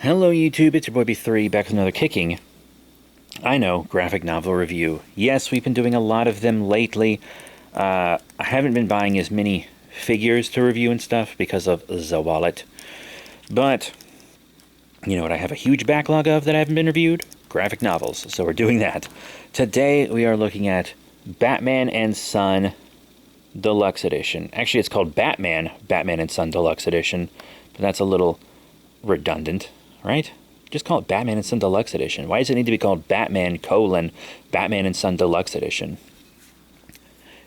Hello YouTube, it's your boy B3 back with another kicking, I know, graphic novel review. Yes, we've been doing a lot of them lately. I haven't been buying as many figures to review and stuff because of the wallet. But, you know what I have a huge backlog of that haven't been reviewed? Graphic novels, so we're doing that. Today we are looking at Batman and Son Deluxe Edition. Actually, it's called Batman and Son Deluxe Edition, but that's a little redundant, right? Just call it Batman and Son Deluxe Edition. Why does it need to be called Batman and Son Deluxe Edition?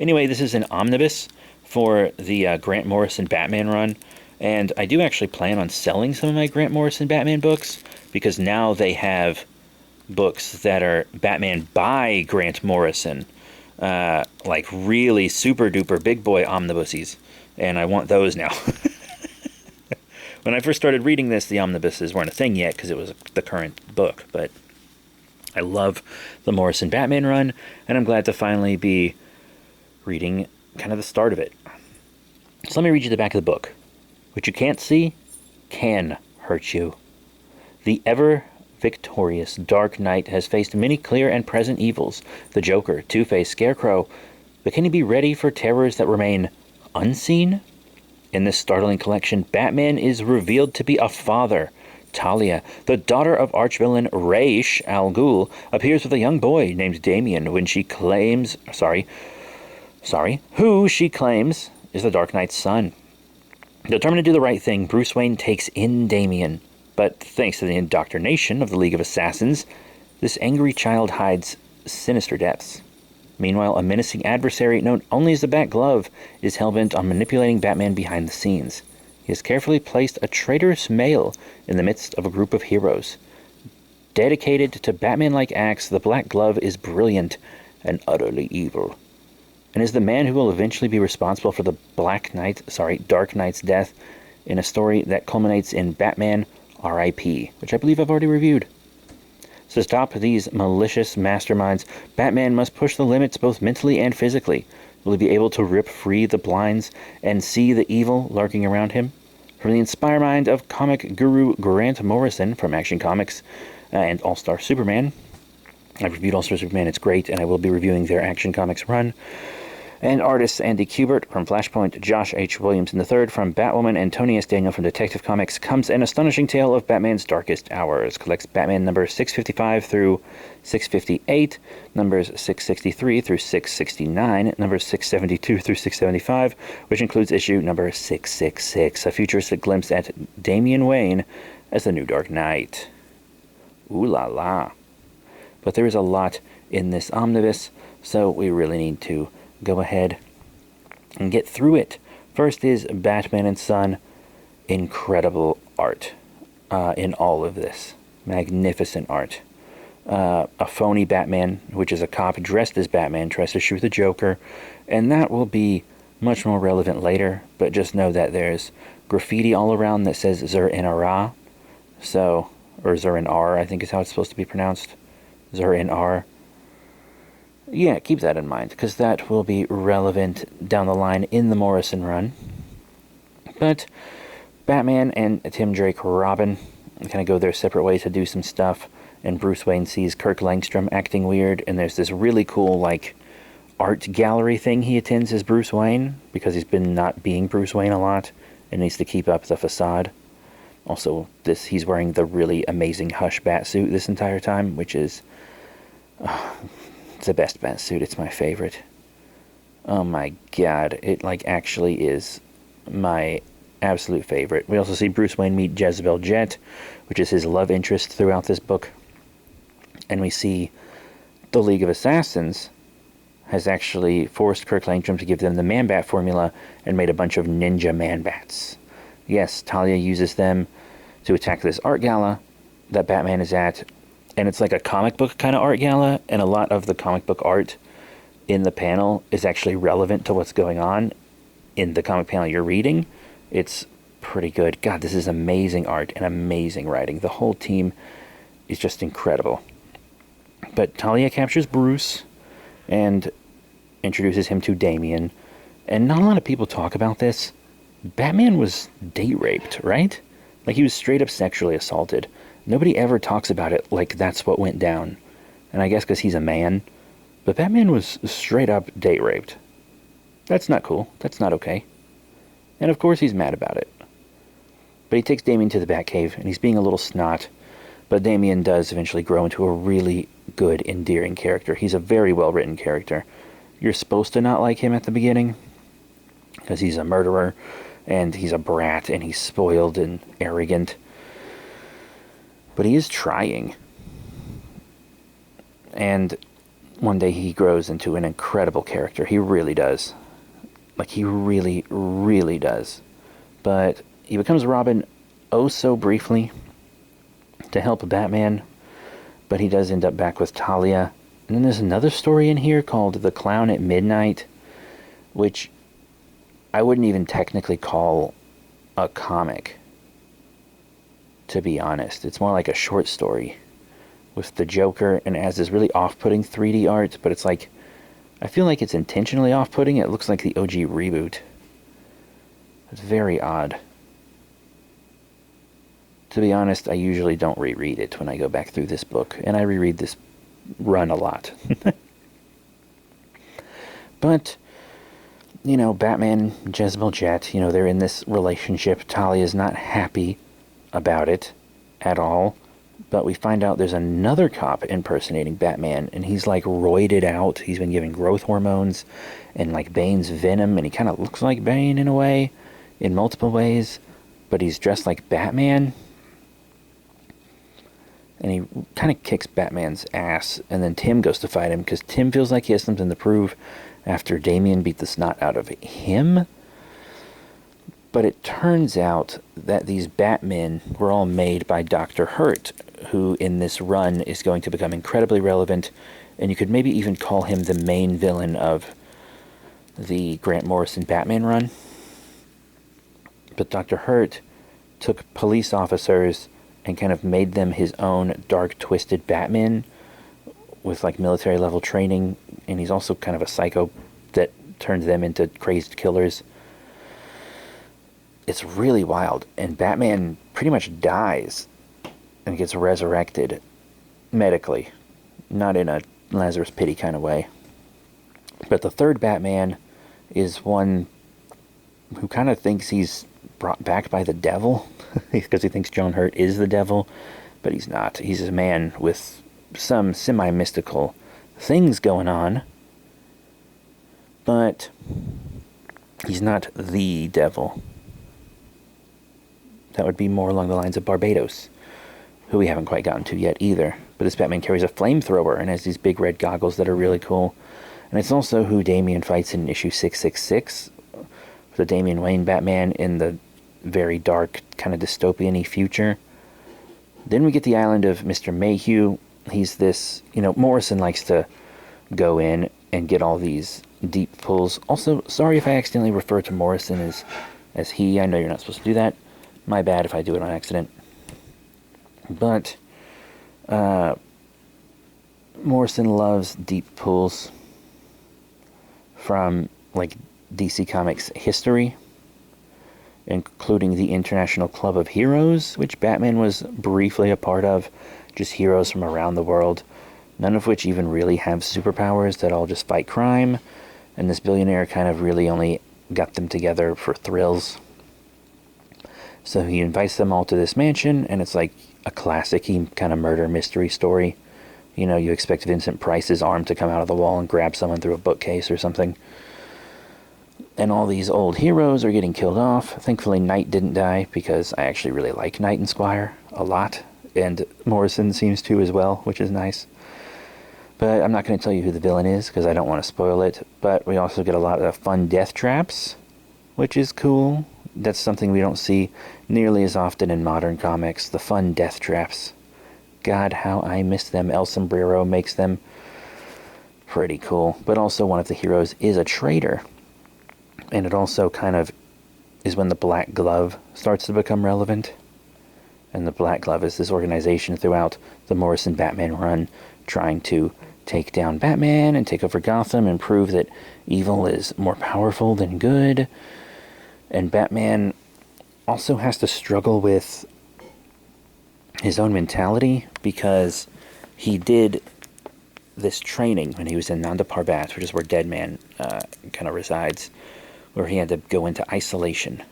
Anyway, this is an omnibus for the Grant Morrison Batman run, and I do actually plan on selling some of my Grant Morrison Batman books, because now they have books that are Batman by Grant Morrison, like really super duper big boy omnibuses, and I want those now. When I first started reading this, the omnibuses weren't a thing yet because it was the current book, but I love the Morrison Batman run, and I'm glad to finally be reading kind of the start of it. So let me read you the back of the book. What you can't see can hurt you. The ever-victorious Dark Knight has faced many clear and present evils, the Joker, Two-Face, Scarecrow, but can he be ready for terrors that remain unseen? In this startling collection, Batman is revealed to be a father. Talia, the daughter of archvillain Ra's al Ghul, appears with a young boy named Damian when she claims... who she claims is the Dark Knight's son. Determined to do the right thing, Bruce Wayne takes in Damian. But thanks to the indoctrination of the League of Assassins, this angry child hides sinister depths. Meanwhile, a menacing adversary known only as the Bat Glove is hellbent on manipulating Batman behind the scenes. He has carefully placed a traitorous male in the midst of a group of heroes. Dedicated to Batman-like acts, the Black Glove is brilliant and utterly evil, and is the man who will eventually be responsible for the Dark Knight's death in a story that culminates in Batman R.I.P., which I believe I've already reviewed. So to stop these malicious masterminds, Batman must push the limits both mentally and physically. Will he be able to rip free the blinds and see the evil lurking around him? From the inspired mind of comic guru Grant Morrison from Action Comics and All-Star Superman. I've reviewed All-Star Superman, it's great, and I will be reviewing their Action Comics run. And artists Andy Kubert from Flashpoint, Josh H. Williamson III from Batwoman, and Tony S. Daniel from Detective Comics comes an astonishing tale of Batman's darkest hours. Collects Batman numbers 655 through 658, numbers 663 through 669, numbers 672 through 675, which includes issue number 666, a futuristic glimpse at Damian Wayne as the new Dark Knight. Ooh la la. But there is a lot in this omnibus, so we really need to go ahead and get through it. First is Batman and Son. Incredible art in all of this. Magnificent art. A phony Batman, which is a cop dressed as Batman, tries to shoot the Joker, and that will be much more relevant later, but just know that there's graffiti all around that says Zur in Ara, so, or Zur in R, I think is how it's supposed to be pronounced. Zur in R. Yeah, keep that in mind, because that will be relevant down the line in the Morrison run. But Batman and Tim Drake Robin kind of go their separate ways to do some stuff, and Bruce Wayne sees Kirk Langstrom acting weird, and there's this really cool, like, art gallery thing he attends as Bruce Wayne, because he's been not being Bruce Wayne a lot, and needs to keep up the facade. Also, he's wearing the really amazing Hush bat suit this entire time, which is... it's the best bat suit. It's my favorite. Oh my god. It, like, actually is my absolute favorite. We also see Bruce Wayne meet Jezebel Jet, which is his love interest throughout this book. And we see the League of Assassins has actually forced Kirk Langstrom to give them the Man-Bat formula and made a bunch of ninja Man-Bats. Yes, Talia uses them to attack this art gala that Batman is at, and it's like a comic book kind of art gala, and a lot of the comic book art in the panel is actually relevant to what's going on in the comic panel you're reading. It's pretty good. God, this is amazing art and amazing writing. The whole team is just incredible. But Talia captures Bruce and introduces him to Damian, and not a lot of people talk about this. Batman was date raped, right? Like, he was straight up sexually assaulted. Nobody ever talks about it like that's what went down. And I guess because he's a man. But Batman was straight up date raped. That's not cool. That's not okay. And of course he's mad about it. But he takes Damian to the Batcave, and he's being a little snot. But Damian does eventually grow into a really good, endearing character. He's a very well-written character. You're supposed to not like him at the beginning, because he's a murderer, and he's a brat, and he's spoiled and arrogant. But he is trying. And one day he grows into an incredible character. He really does. Like, he really, really does. But he becomes Robin oh so briefly to help Batman. But he does end up back with Talia. And then there's another story in here called The Clown at Midnight, which I wouldn't even technically call a comic, to be honest. It's more like a short story with the Joker, and it has this really off-putting 3D art, but it's like, I feel like it's intentionally off-putting. It looks like the OG reboot. It's very odd. To be honest, I usually don't reread it when I go back through this book, and I reread this run a lot. But, you know, Batman, Jezebel Jet, you know, they're in this relationship. Talia's not happy about it at all. But we find out there's another cop impersonating Batman, and he's like roided out. He's been given growth hormones and like Bane's venom, and he kind of looks like Bane in a way, in multiple ways. But he's dressed like Batman. And he kind of kicks Batman's ass, and then Tim goes to fight him, because Tim feels like he has something to prove after Damian beat the snot out of him. But it turns out that these Batmen were all made by Dr. Hurt, who in this run is going to become incredibly relevant, and you could maybe even call him the main villain of the Grant Morrison Batman run. But Dr. Hurt took police officers and kind of made them his own dark, twisted Batman with like military level training, and he's also kind of a psycho that turned them into crazed killers. It's really wild, and Batman pretty much dies and gets resurrected medically, not in a Lazarus Pity kind of way. But the third Batman is one who kind of thinks he's brought back by the devil, because he thinks John Hurt is the devil, but he's not. He's a man with some semi-mystical things going on, but he's not the devil. That would be more along the lines of Barbados, who we haven't quite gotten to yet either. But this Batman carries a flamethrower and has these big red goggles that are really cool. And it's also who Damian fights in issue 666, the Damian Wayne Batman in the very dark, kind of dystopian-y future. Then we get the island of Mr. Mayhew. He's this, you know, Morrison likes to go in and get all these deep pulls. Also, sorry if I accidentally refer to Morrison as he. I know you're not supposed to do that. My bad if I do it on accident. But Morrison loves deep pulls from like DC Comics history, including the International Club of Heroes, which Batman was briefly a part of, just heroes from around the world, none of which even really have superpowers, that all just fight crime, and this billionaire kind of really only got them together for thrills. So he invites them all to this mansion, and it's like a classic-y kind of murder mystery story. You know, you expect Vincent Price's arm to come out of the wall and grab someone through a bookcase or something. And all these old heroes are getting killed off. Thankfully, Knight didn't die, because I actually really like Knight and Squire a lot. And Morrison seems to as well, which is nice. But I'm not going to tell you who the villain is, because I don't want to spoil it. But we also get a lot of fun death traps, which is cool. That's something we don't see nearly as often in modern comics, the fun death traps. God, how I miss them. El Sombrero makes them pretty cool. But also one of the heroes is a traitor. And it also kind of is when the Black Glove starts to become relevant. And the Black Glove is this organization throughout the Morrison Batman run trying to take down Batman and take over Gotham and prove that evil is more powerful than good. And Batman also has to struggle with his own mentality, because he did this training when he was in Nanda Parbat, which is where Deadman kind of resides, where he had to go into isolation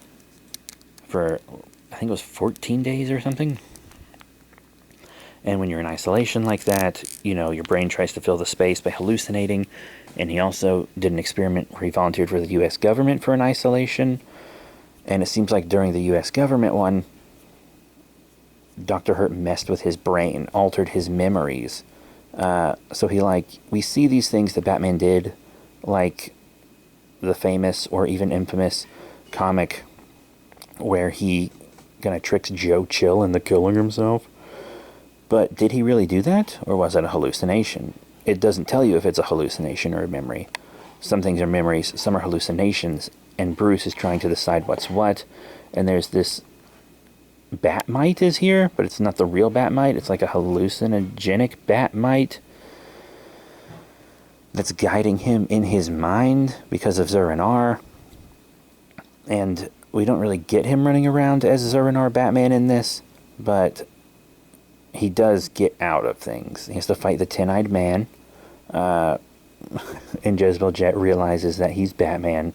for, I think it was 14 days or something. And when you're in isolation like that, you know, your brain tries to fill the space by hallucinating. And he also did an experiment where he volunteered for the U.S. government for an isolation. And it seems like during the U.S. government one, Dr. Hurt messed with his brain, altered his memories. So we see these things that Batman did, like the famous or even infamous comic where he kind of tricks Joe Chill into killing himself. But did he really do that, or was it a hallucination? It doesn't tell you if it's a hallucination or a memory. Some things are memories, some are hallucinations, and Bruce is trying to decide what's what. And there's this Batmite is here, but it's not the real Batmite. It's like a hallucinogenic Batmite that's guiding him in his mind because of Zur-En-Arrh. And we don't really get him running around as Zur-En-Arrh Batman in this, but he does get out of things. He has to fight the Ten-Eyed Man, and Jezebel Jet realizes that he's Batman,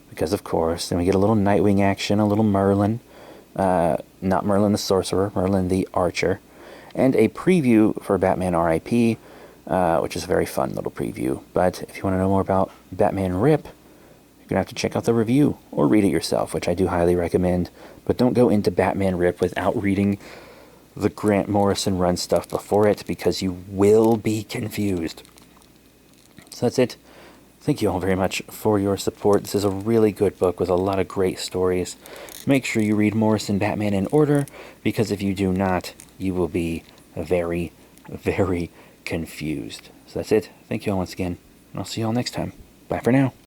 because of course. Then we get a little Nightwing action, a little Merlin, not Merlin the Sorcerer, Merlin the Archer, and a preview for Batman R.I.P., which is a very fun little preview. But if you want to know more about Batman Rip, you're going to have to check out the review, or read it yourself, which I do highly recommend. But don't go into Batman Rip without reading the Grant Morrison run stuff before it, because you will be confused. So that's it. Thank you all very much for your support. This is a really good book with a lot of great stories. Make sure you read Morrison Batman in order, because if you do not, you will be very, very confused. So that's it. Thank you all once again, and I'll see you all next time. Bye for now.